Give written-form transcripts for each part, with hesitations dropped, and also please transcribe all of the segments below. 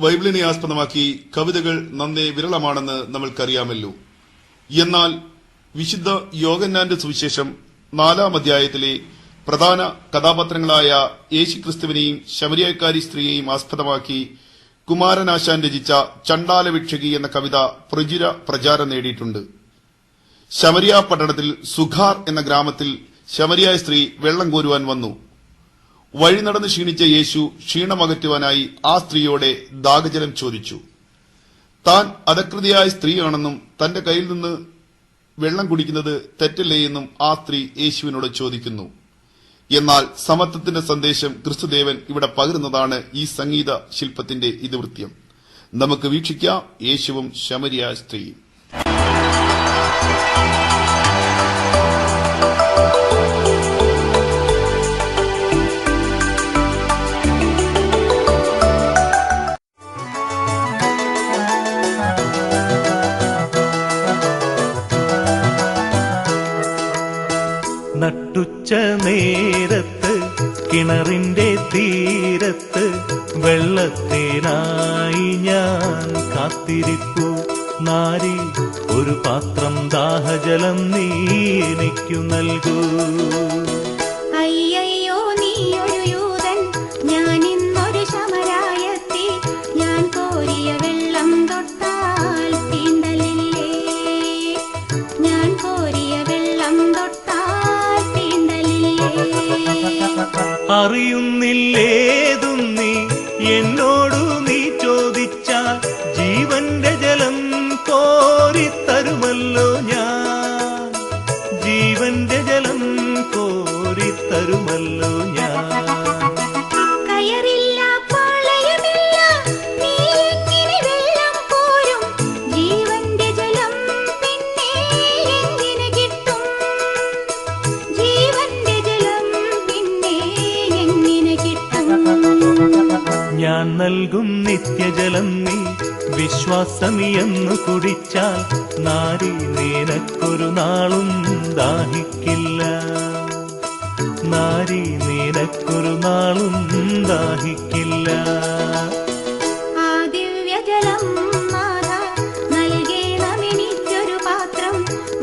ബൈബിളിനെ ആസ്പദമാക്കി കവിതകൾ നന്നേ വിരളമാണെന്ന് നമ്മൾക്കറിയാമല്ലോ. എന്നാൽ വിശുദ്ധ യോഹന്നാന്റെ സുവിശേഷം 4-ാം അധ്യായത്തിലെ പ്രധാന കഥാപാത്രങ്ങളായ യേശുക്രിസ്തുവിനെയും ശമരിയാക്കാരി സ്ത്രീയെയും ആസ്പദമാക്കി കുമാരനാശാൻ രചിച്ച ചണ്ഡാലഭിക്ഷകി എന്ന കവിത പ്രചുര പ്രചാരം നേടിയിട്ടുണ്ട്. ശമരിയ പട്ടണത്തിൽ സുഖാർ എന്ന ഗ്രാമത്തിൽ ശമരിയായ സ്ത്രീ വെള്ളം കോരുവാൻ വന്നു. വഴി നടന്ന് ക്ഷീണിച്ച യേശു ക്ഷീണമകറ്റുവാനായി ആ സ്ത്രീയോടെ ദാഹജലം ചോദിച്ചു. താൻ അധകൃതിയായ സ്ത്രീയാണെന്നും തന്റെ കയ്യിൽ നിന്ന് വെള്ളം കുടിക്കുന്നത് തെറ്റല്ലേ എന്നും ആ സ്ത്രീ യേശുവിനോട് ചോദിക്കുന്നു. എന്നാൽ സമത്വത്തിന്റെ സന്ദേശം ക്രിസ്തുദേവൻ ഇവിടെ പകരുന്നതാണ് ഈ സംഗീത ശില്പത്തിന്റെ ഇതിവൃത്യം. നമുക്ക് വീക്ഷിക്കാം യേശുവും ശമരിയ സ്ത്രീയും. നട്ടുച്ച നേരത്ത് കിണറിന്റെ തീരത്ത് വെള്ളത്തിനായി ഞാൻ കാത്തിരിപ്പു. നാരി ഒരു പാത്രം ദാഹജലം നീ എനിക്കു നൽകൂ. അയ്യോ നീയൊരു യൂതൻ, ഞാൻ ഇന്നൊരു ശമരായത്തി. ഞാൻ കോരിയ വെള്ളം തൊട്ടാൽ തീണ്ടലില്ലേ? ഞാൻ കോരിയ വെള്ളം തൊട്ടാൽ തീണ്ടലില്ലേ? അറിയുന്നില്ലേതും നീ എന്നോടു നീ ചോദിച്ചാൽ ജീവന്റെ ജലം കോരിത്തരുമല്ലോ ഞാൻ. ജീവന്റെ ജലം കോരിത്തരുമല്ലോ ഞാൻ. കയറില്ല പാളയമില്ല, നീ എങ്ങനെ വെള്ളം കോരും? ജീവന്റെ ജലം പിന്നെ എങ്ങനെ കിട്ടും? ജീവന്റെ ജലം പിന്നെ എങ്ങനെ കിട്ടും? ഞാൻ നൽകും നിത്യജലം നീ വിശ്വാസമിയെന്നു കുടിച്ചാൽ നാരി നിനക്കൊരു നാളും ദാഹിക്കില്ല. നാരി നിനക്കൊരു നാളും ദാഹിക്കില്ല. ആ ദിവ്യജലം നാഥ നൽകേണമെനിക്കൊരു പാത്രം.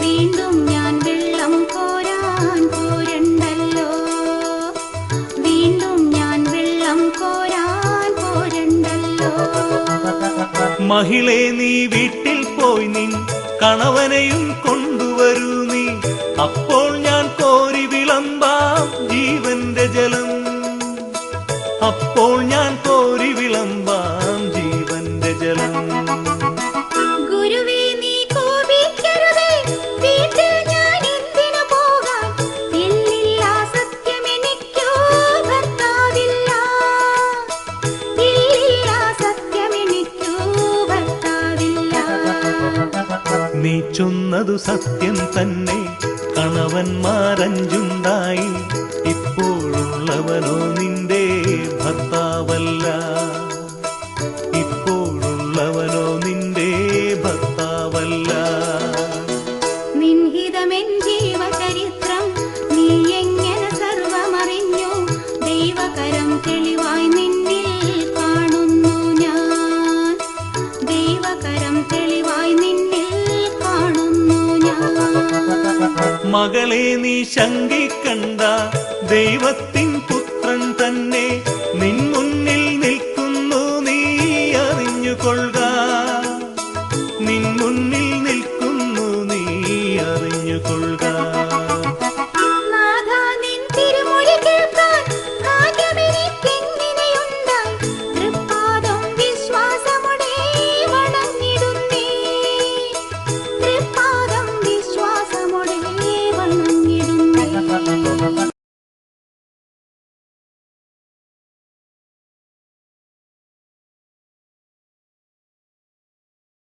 വീണ്ടും ഞാൻ വെള്ളം കോരാൻ പോരണ്ടല്ലോ. വീണ്ടും ഞാൻ വെള്ളം കോരാൻ പോരണ്ടല്ലോ. മഹിളെ നീ വീട്ടിൽ പോയി നിൻ കണവനെയും കൊണ്ടുവരൂ നീ. അപ്പോൾ ഞാൻ കോരി വിളമ്പാം ജീവന്റെ ജലം. അപ്പോൾ ഞാൻ കോരി വിളമ്പാം ജീവന്റെ ജലം. ഗുരുവേ നീ കോപിക്കരുതേ, വീട്ടിൽ ഞാൻ എന്തിനു പോകാൻ? ഇല്ലില്ല സത്യമെനിക്കോ ഭർത്താവില്ല. ഇല്ലില്ല സത്യമെനിക്കോ ഭർത്താവില്ല. നീ ചൊന്നതു സത്യം തന്നെ, കണവന്മാരഞ്ചുണ്ടായി. ഇപ്പോഴുള്ളവനോ നിന്റെ ഭർത്താവല്ല. ഇപ്പോഴുള്ളവനോ നിന്റെ ഭർത്താവല്ല. നിൻഹിതമെൻ ജീവചരിത്രം, നീ എങ്ങനെ സർവമറിഞ്ഞു? ദൈവകരം തെളിവായി നിന്നിൽ കാണുന്നു ഞാൻ. ദൈവകരം തെളിവായി നിന്നിൽ കാണുന്നു ഞാൻ. മകളെ നീ ശങ്കിക്കണ്ട, ദൈവത്തിൻ പുത്രൻ തന്നെ നിൻ മുന്നിൽ നിൽക്കുന്നു, നീ അറിഞ്ഞുകൊള്ളുക.